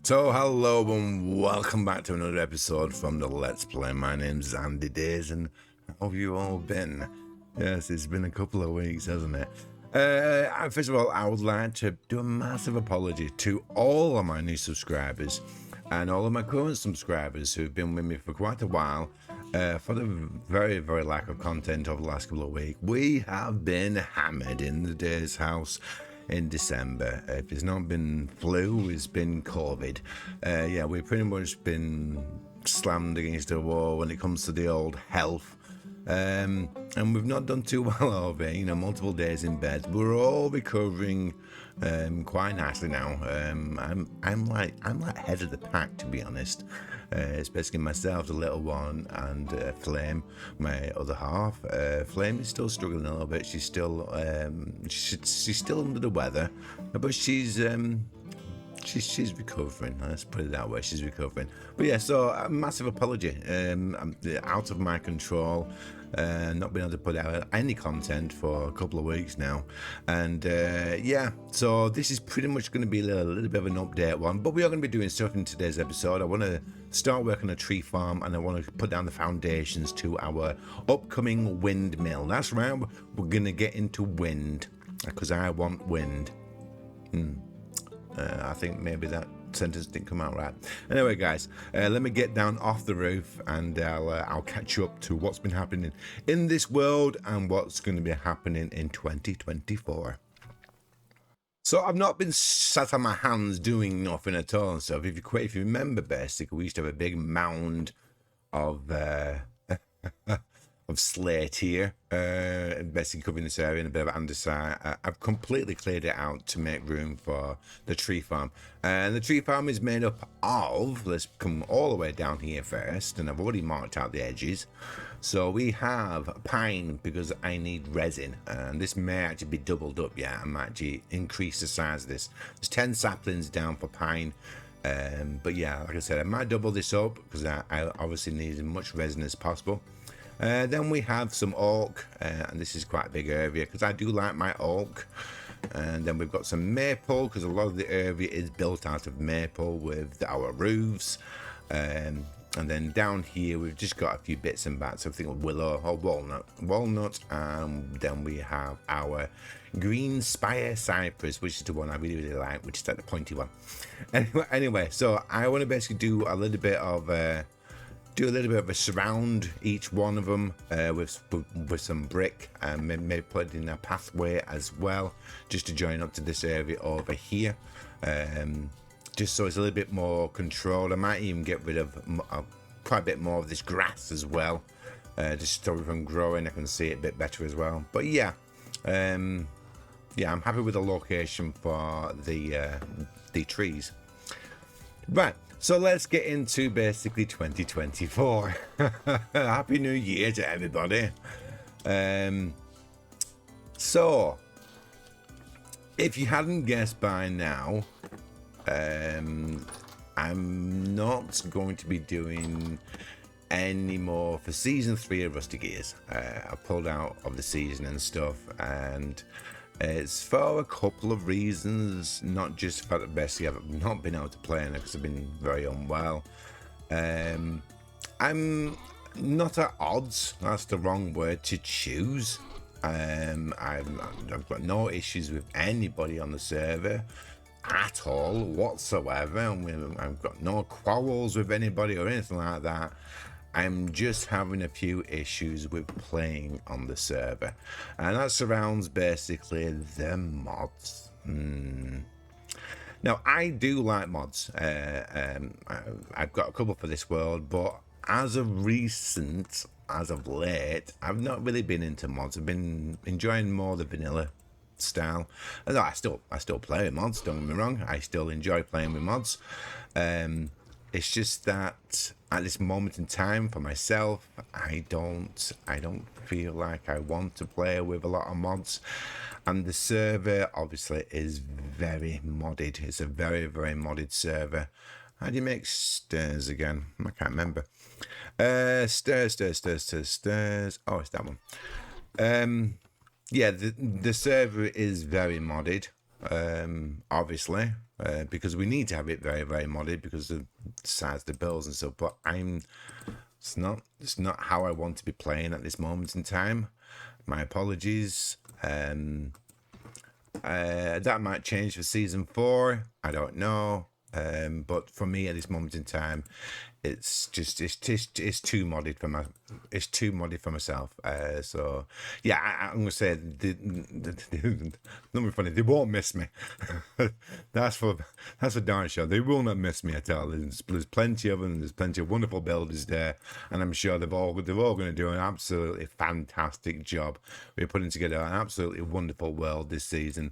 So hello and welcome back to another episode from the Let's Play. My name's AndyDaze and how have you all been? Yes, it's been a couple of weeks, hasn't it? First of all, I would like to do a massive apology to all of my new subscribers and all of my current subscribers who've been with me for quite a while for the very lack of content over the last couple of weeks. We have been hammered in the Daze house in December. If it's not been flu, it's been COVID. Yeah, we've pretty much been slammed against the wall when it comes to the old health. And we've not done too well over it, multiple days in bed. We're all recovering quite nicely now. I'm like head of the pack, to be honest. It's basically myself, the little one, and Flame, my other half. Flame is still struggling a little bit. She's still she's still under the weather, but she's recovering. Let's put it that way. She's recovering. But yeah, so a massive apology. I'm out of my control. Not being able to put out any content for a couple of weeks now, and yeah, so this is pretty much going to be a little bit of an update one, but we are going to be doing stuff in today's episode. I want to start working on a tree farm, and I want to put down the foundations to our upcoming windmill. That's right, we're going to get into wind because I want wind. I think maybe that sentence didn't come out right. Anyway, guys, let me get down off the roof, and I'll catch you up to what's been happening in this world and what's going to be happening in 2024. So I've not been sat on my hands doing nothing at all and stuff. If you remember, basically, we used to have a big mound of of slate here, basically covering this area in a bit of andesite. I've completely cleared it out to make room for the tree farm. And the tree farm is made up of, let's come all the way down here first, and I've already marked out the edges. So we have pine because I need resin, and this may actually be doubled up. Yeah, I might actually increase the size of this. There's 10 saplings down for pine. But yeah, like I said, I might double this up because I obviously need as much resin as possible. Then we have some oak, and this is quite a big area because I do like my oak. And then we've got some maple because a lot of the area is built out of maple with our roofs. And then down here we've just got a few bits and bats of things like willow or walnut, and then we have our green spire cypress, which is the one I really like, which is like the pointy one. Anyway, so I want to basically do a little bit of a surround each one of them with some brick, and maybe put in a pathway as well, just to join up to this area over here, just so it's a little bit more controlled. I might even get rid of quite a bit more of this grass as well, just to stop it from growing. I can see it a bit better as well. But yeah, yeah, I'm happy with the location for the trees. Right. So let's get into basically 2024. Happy New Year to everybody. So, if you hadn't guessed by now, I'm not going to be doing any more for season 3 of Rusty Gears. I pulled out of the season and stuff, and it's for a couple of reasons, not just for the best. I've not been able to play in it because I've been very unwell. I'm not at odds, that's the wrong word to choose. I've got no issues with anybody on the server at all whatsoever. I've got no quarrels with anybody or anything like that. I'm just having a few issues with playing on the server, and that surrounds basically the mods. Now, I do like mods. I've got a couple for this world, but as of late, I've not really been into mods. I've been enjoying more the vanilla style. Although I still play with mods, don't get me wrong. I still enjoy playing with mods. It's just that at this moment in time for myself, I don't feel like I want to play with a lot of mods, and the server obviously is very modded. It's a very modded server. How do you make stairs again? I can't remember. Stairs. Oh, it's that one. Yeah, the server is very modded. Obviously, because we need to have it very, very modded because of the size of the builds and stuff. But it's not how I want to be playing at this moment in time. My apologies. That might change for season 4. I don't know. But for me at this moment in time, it's too modded for myself. So yeah, I'm gonna say the number funny. They won't miss me. that's for darn sure. They will not miss me at all. There's plenty of them. There's plenty of wonderful builders there, and I'm sure they're all going to do an absolutely fantastic job. We're putting together an absolutely wonderful world this season,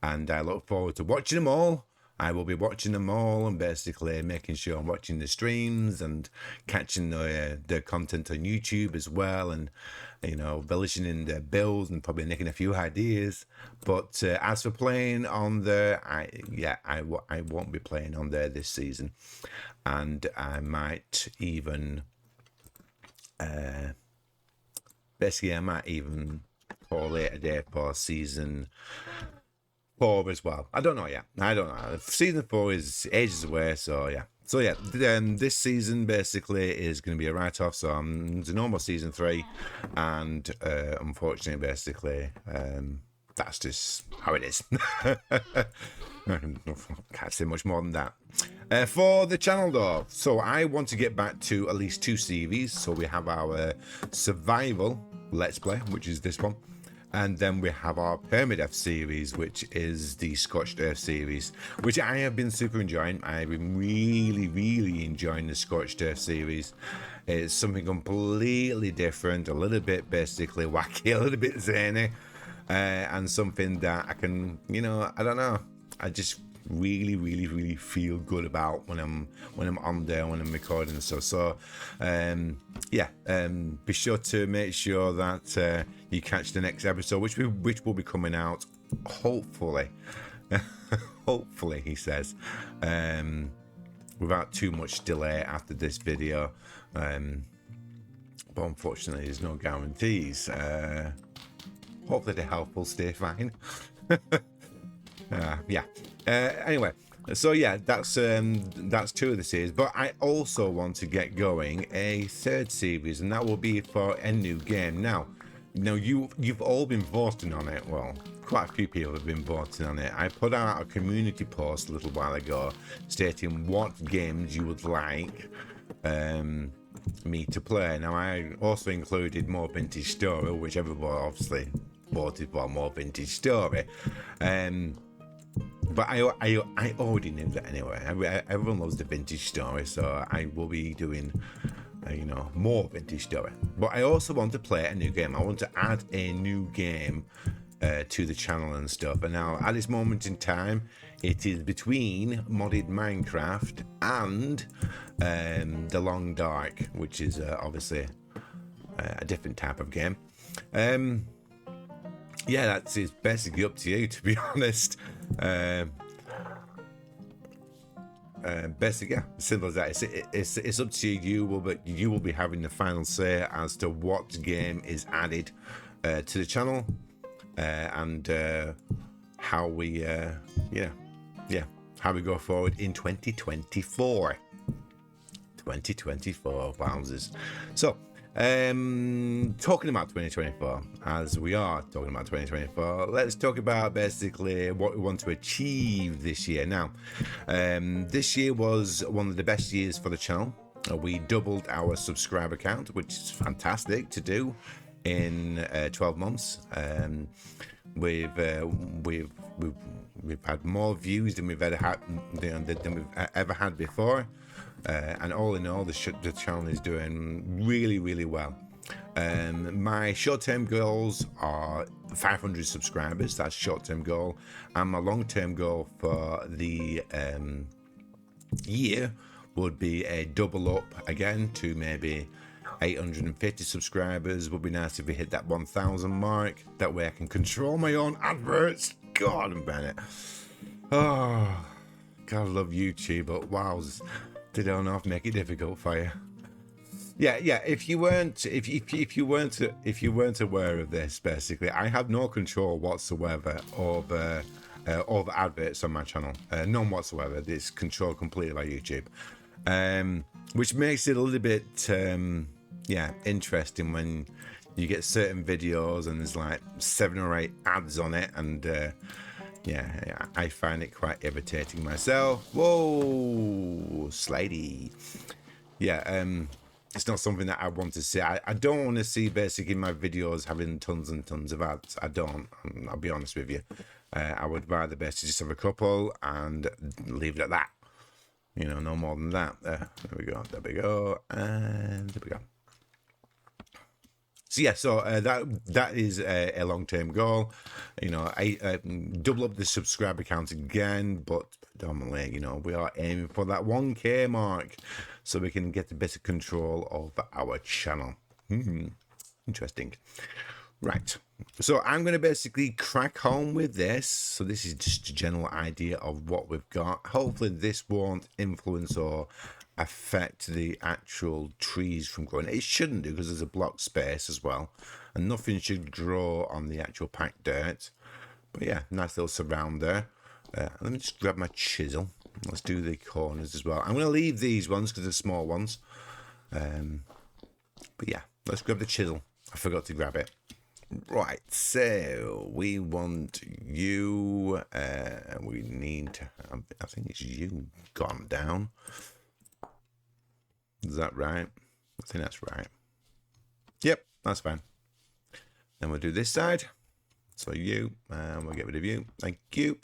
and I look forward to watching them all. I will be watching them all and basically making sure I'm watching the streams and catching the content on YouTube as well, and relishing in their builds and probably making a few ideas. But as for playing on there, I won't be playing on there this season, and I might even call it a day for season 4 as well. I don't know yet. Season 4 is ages away, so yeah. This season basically is going to be a write-off, so there's no more season 3, and unfortunately, basically, that's just how it is. Can't say much more than that. For the channel though, so I want to get back to at least 2 series. So we have our survival let's play, which is this one. And then we have our Permadeath series, which is the Scorched Earth series, which I have been super enjoying. I've been really, really enjoying the Scorched Earth series. It's something completely different, a little bit basically wacky, a little bit zany, and something that I can, I don't know, I just really, really, really feel good about when I'm on there, when I'm recording and stuff. So be sure to make sure that you catch the next episode, which will be coming out hopefully hopefully, he says, without too much delay after this video, but unfortunately there's no guarantees. Hopefully the health will stay fine. Anyway, so yeah, that's 2 of the series, but I also want to get going a 3rd series, and that will be for a new game. Now you've all been voting on it. Well, quite a few people have been voting on it. I put out a community post a little while ago stating what games you would like me to play. Now I also included more Vintage Story, which everybody obviously voted for more Vintage Story. But I already knew that anyway. Everyone loves the Vintage Story, so I will be doing, more Vintage Story. But I also want to play a new game. I want to add a new game to the channel and stuff. And now, at this moment in time, it is between modded Minecraft and The Long Dark, which is obviously a different type of game. That's basically up to you, to be honest. Simple as that. It's up to you. You will be having the final say as to what game is added to the channel, and how we how we go forward in 2024. 2024, wowzers. So talking about 2024, as we are talking about 2024, let's talk about basically what we want to achieve this year. Now, this year was one of the best years for the channel. We doubled our subscriber count, which is fantastic to do in 12 months. We've had more views than we've ever had before. And all in all, the channel is doing really, really well. My short-term goals are 500 subscribers. That's short-term goal. And my long-term goal for the year would be a double up again to maybe 850 subscribers. Would be nice if we hit that 1,000 mark. That way I can control my own adverts. God, I'm Bennett. Oh, God, I love YouTube, but wow. They don't have to make it difficult for you. If you weren't aware of this, basically, I have no control whatsoever over over adverts on my channel. None whatsoever. It's controlled completely by YouTube, which makes it a little bit yeah, interesting when you get certain videos and there's like 7 or 8 ads on it, and yeah, I find it quite irritating myself. Whoa, slidey. Yeah, it's not something that I want to see. I don't want to see basically my videos having tons and tons of ads. I don't. I'll be honest with you. I would rather best just have a couple and leave it at that. You know, no more than that. There we go. There we go. And there we go. So yeah, so that is a long-term goal. You know, I double up the subscriber count again, but predominantly, you know, we are aiming for that 1K mark so we can get a better control of our channel. Interesting. Right, so I'm going to basically crack on with this. So this is just a general idea of what we've got. Hopefully this won't influence or affect the actual trees from growing. It shouldn't do, because there's a block space as well, and nothing should grow on the actual packed dirt. But yeah, nice little surround there. Let me just grab my chisel. Let's do the corners as well. I'm going to leave these ones because they're small ones. But yeah, let's grab the chisel. I forgot to grab it. Right, so we want you. We need to have, I think it's you gone down. Is that right? I think that's right. Yep, that's fine. Then we'll do this side. So you, and we'll get rid of you. Thank you.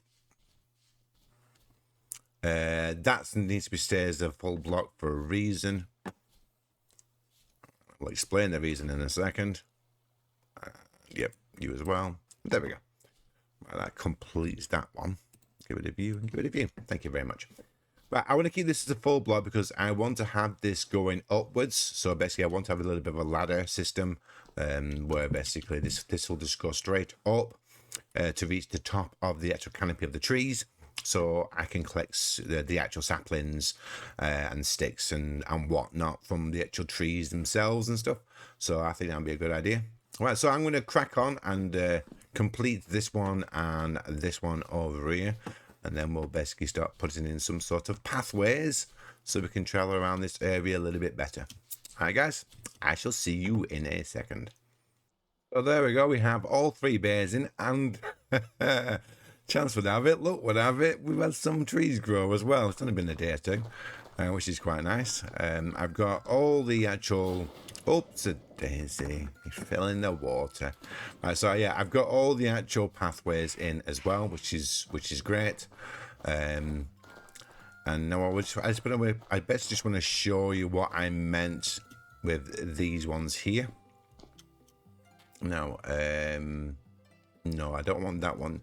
That needs to be stayed as a full block for a reason. I'll explain the reason in a second. Yep, you as well. There we go. Right, that completes that one. Get rid of you and get rid of you. Thank you very much. Right, I want to keep this as a full block because I want to have this going upwards. So basically I want to have a little bit of a ladder system where basically this will just go straight up to reach the top of the actual canopy of the trees. So I can collect the actual saplings and sticks and whatnot from the actual trees themselves and stuff. So I think that would be a good idea. Right, so I'm going to crack on and complete this one and this one over here. And then we'll basically start putting in some sort of pathways so we can travel around this area a little bit better. All right, guys, I shall see you in a second. So there we go. We have all 3 bays in, and chance would have it, luck would have it, we've had some trees grow as well. It's only been a day or two, which is quite nice. I've got all the actual... Oops, a daisy. You fell in the water. Right, so yeah, I've got all the actual pathways in as well, which is great. And now I best just want to show you what I meant with these ones here. No, no, I don't want that one.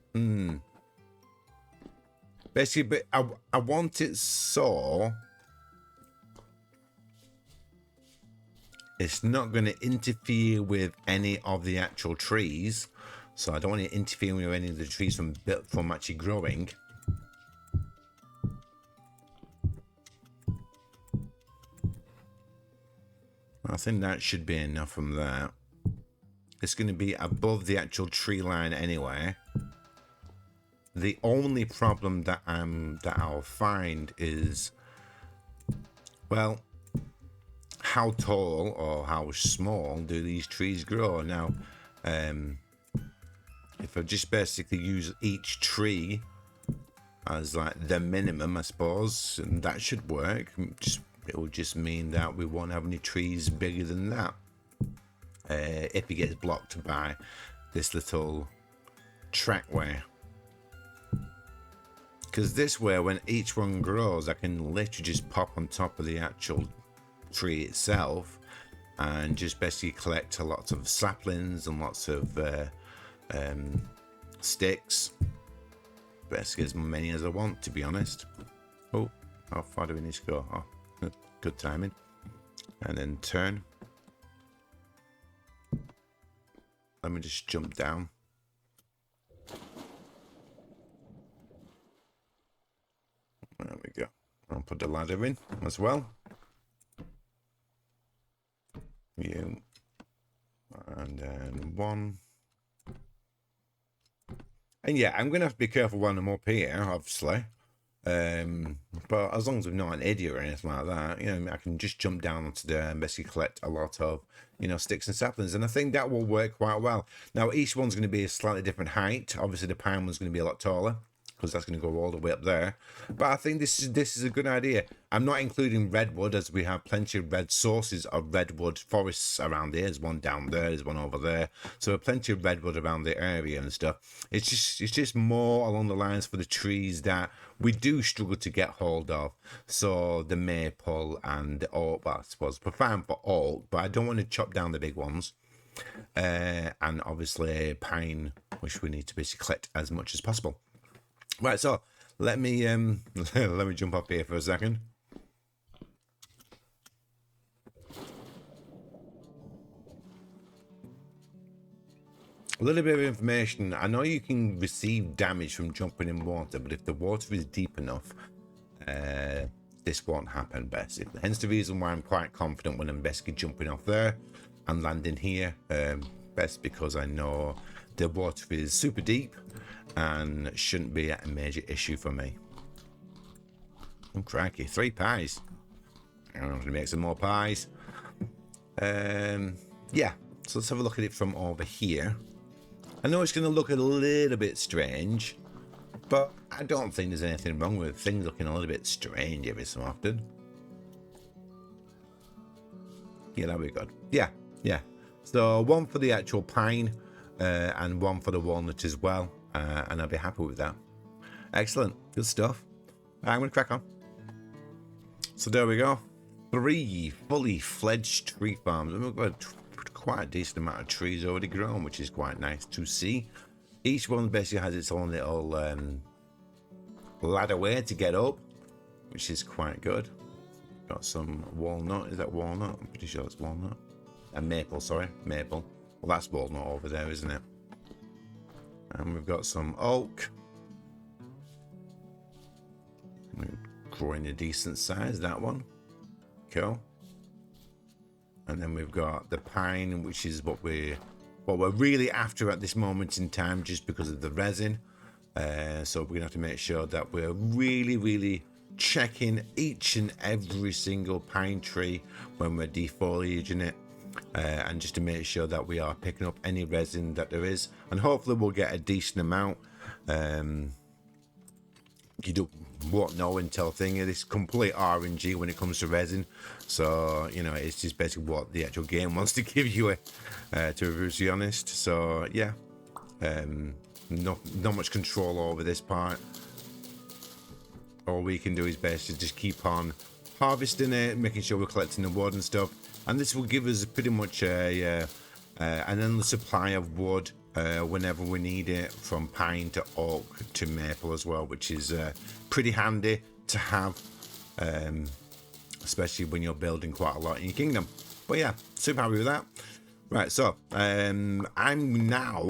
Basically, but I want it so it's not going to interfere with any of the actual trees. So I don't want it interfering with any of the trees from actually growing. I think that should be enough from that. It's going to be above the actual tree line anyway. The only problem that I'll find is, well, how tall or how small do these trees grow? Now, if I just basically use each tree as like the minimum, I suppose, and that should work. It will just mean that we won't have any trees bigger than that. If it gets blocked by this little trackway. Because this way, when each one grows, I can literally just pop on top of the actual tree itself and just basically collect a lot of saplings and lots of sticks. Basically as many as I want, to be honest. Oh, how far do we need to go? Oh, good timing. And then turn. Let me just jump down. There we go. I'll put the ladder in as well. You. And then one. And yeah, I'm going to have to be careful when I'm up here, obviously. But as long as I'm not an idiot or anything like that, you know, I can just jump down onto there and basically collect a lot of, you know, sticks and saplings. And I think that will work quite well. Now, each one's going to be a slightly different height. Obviously, the pine one's going to be a lot taller, because that's going to go all the way up there. But I think this is a good idea. I'm not including redwood, as we have plenty of red sources of redwood forests around here. There's one down there, there's one over there. So plenty of redwood around the area and stuff. It's just more along the lines for the trees that we do struggle to get hold of. So the maple and the oak, well, I suppose prefer for oak, but I don't want to chop down the big ones. And obviously pine, which we need to basically collect as much as possible. Right, so let me let me jump up here for a second. A little bit of information. I know you can receive damage from jumping in water, but if the water is deep enough, this won't happen basically. Hence the reason why I'm quite confident when I'm basically jumping off there and landing here. Best because I know the water is super deep and shouldn't be a major issue for me. Oh, crikey, 3 pies. I'm going to make some more pies. Yeah, so let's have a look at it from over here. I know it's going to look a little bit strange, but I don't think there's anything wrong with things looking a little bit strange every so often. Yeah, that'll be good. Yeah. So one for the actual pine and one for the walnut as well. And I'll be happy with that. Excellent. Good stuff. I'm going to crack on. So there we go. 3 fully fledged tree farms. And we've got quite a decent amount of trees already grown, which is quite nice to see. Each one basically has its own little ladder way to get up, which is quite good. Got some walnut. Is that walnut? I'm pretty sure it's walnut. And maple, sorry. Maple. Well, that's walnut over there, isn't it? And we've got some oak. Growing a decent size, that one. Cool. And then we've got the pine, which is what we're really after at this moment in time, just because of the resin. So we're going to have to make sure that we're really checking each and every single pine tree when we're defoliaging it. And just to make sure that we are picking up any resin that there is, and hopefully we'll get a decent amount. You won't know until this complete RNG when it comes to resin, so you know it's just basically what the actual game wants to give you, to be honest. So yeah, not much control over this part. All we can do is basically just keep on harvesting it, making sure we're collecting the wood and stuff. And this will give us pretty much an endless supply of wood whenever we need it, from pine to oak to maple as well, which is pretty handy to have, especially when you're building quite a lot in your kingdom. But yeah, super happy with that. Right, so we're now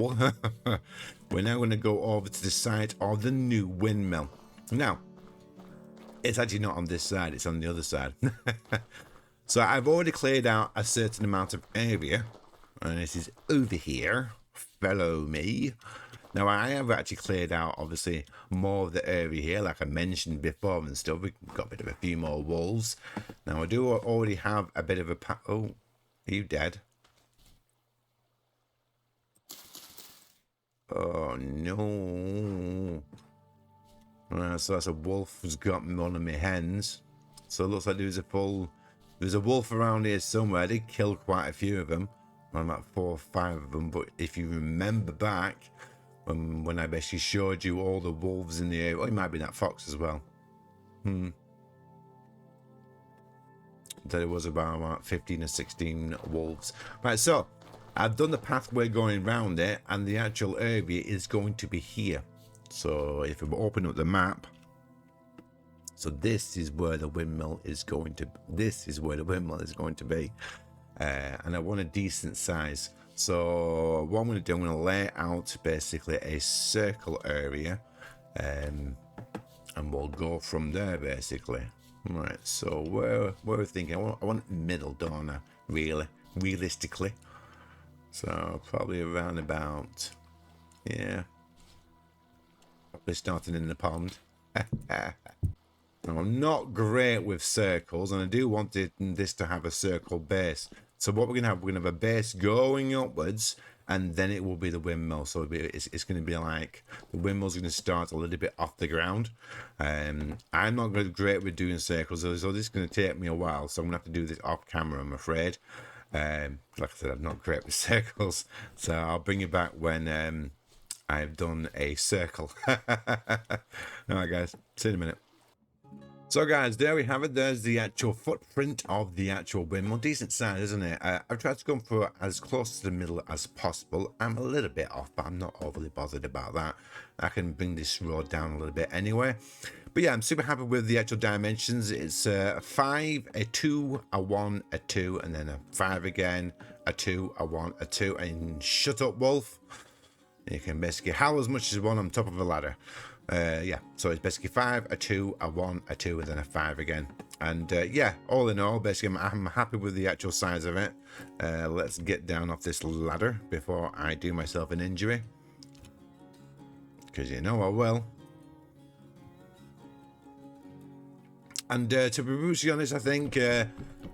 going to go over to the site of the new windmill. Now, it's actually not on this side, it's on the other side. So I've already cleared out a certain amount of area, and this is over here. Follow me. Now I have actually cleared out obviously more of the area here, like I mentioned before and stuff. We've got a bit of a few more wolves. Now I do already have a bit of a oh, are you dead? Oh no. So that's a wolf who's got one of my hens. So it looks like there's a wolf around here somewhere. I did kill quite a few of them. About 4 or 5 of them. But if you remember back when I basically showed you all the wolves in the area, it might be that fox as well. That it was about 15 or 16 wolves. Right, so I've done the pathway going around it, and the actual area is going to be here. So if we open up the map, so this is where the windmill is going to. Be, and I want a decent size. So what I'm going to do, I'm going to lay out basically a circle area, and we'll go from there basically. Right. So where we're thinking, I want middle, don't I? Realistically. So probably around about, yeah. possibly starting in the pond. Now, I'm not great with circles, and I do want this to have a circle base. So what we're going to have a base going upwards, and then it will be the windmill. So it's going to be like the windmill's going to start a little bit off the ground. I'm not great with doing circles, so this is going to take me a while. So I'm going to have to do this off camera, I'm afraid. Like I said, I'm not great with circles, so I'll bring you back when I've done a circle. All right, guys, see you in a minute. So guys, there we have it. There's the actual footprint of the actual windmill. Decent size, isn't it? I've tried to go for as close to the middle as possible. I'm a little bit off, but I'm not overly bothered about that. I can bring this road down a little bit anyway. But yeah, I'm super happy with the actual dimensions. It's a 5, a 2, a 1, a 2, and then a 5 again, a 2, a 1, a 2, and shut up, wolf. You can basically howl as much as you want on top of a ladder. Yeah, so it's basically 5, a 2, a 1, a 2, and then a 5 again. And yeah, all in all, basically, I'm happy with the actual size of it. Let's get down off this ladder before I do myself an injury, because you know I will. And to be brutally honest, I think I'm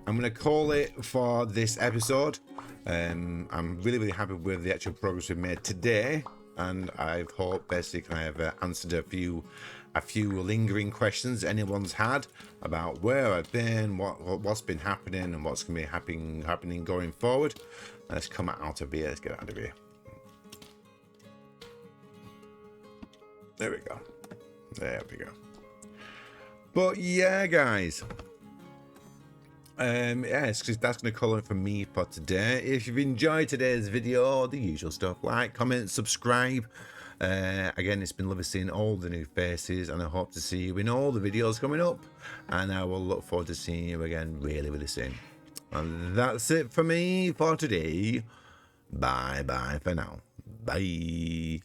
going to call it for this episode. I'm really happy with the actual progress we've made today, and I hope basically I have answered a few lingering questions anyone's had about where I've been, what's been happening, and what's going to be happening going forward. Let's come out of here. Let's get out of here. There we go. There we go. But yeah, guys. Yeah, that's going to call it for me for today. If you've enjoyed today's video, the usual stuff, like, comment, subscribe. Again, it's been lovely seeing all the new faces, and I hope to see you in all the videos coming up, and I will look forward to seeing you again really soon. And that's it for me for today. Bye for now. Bye.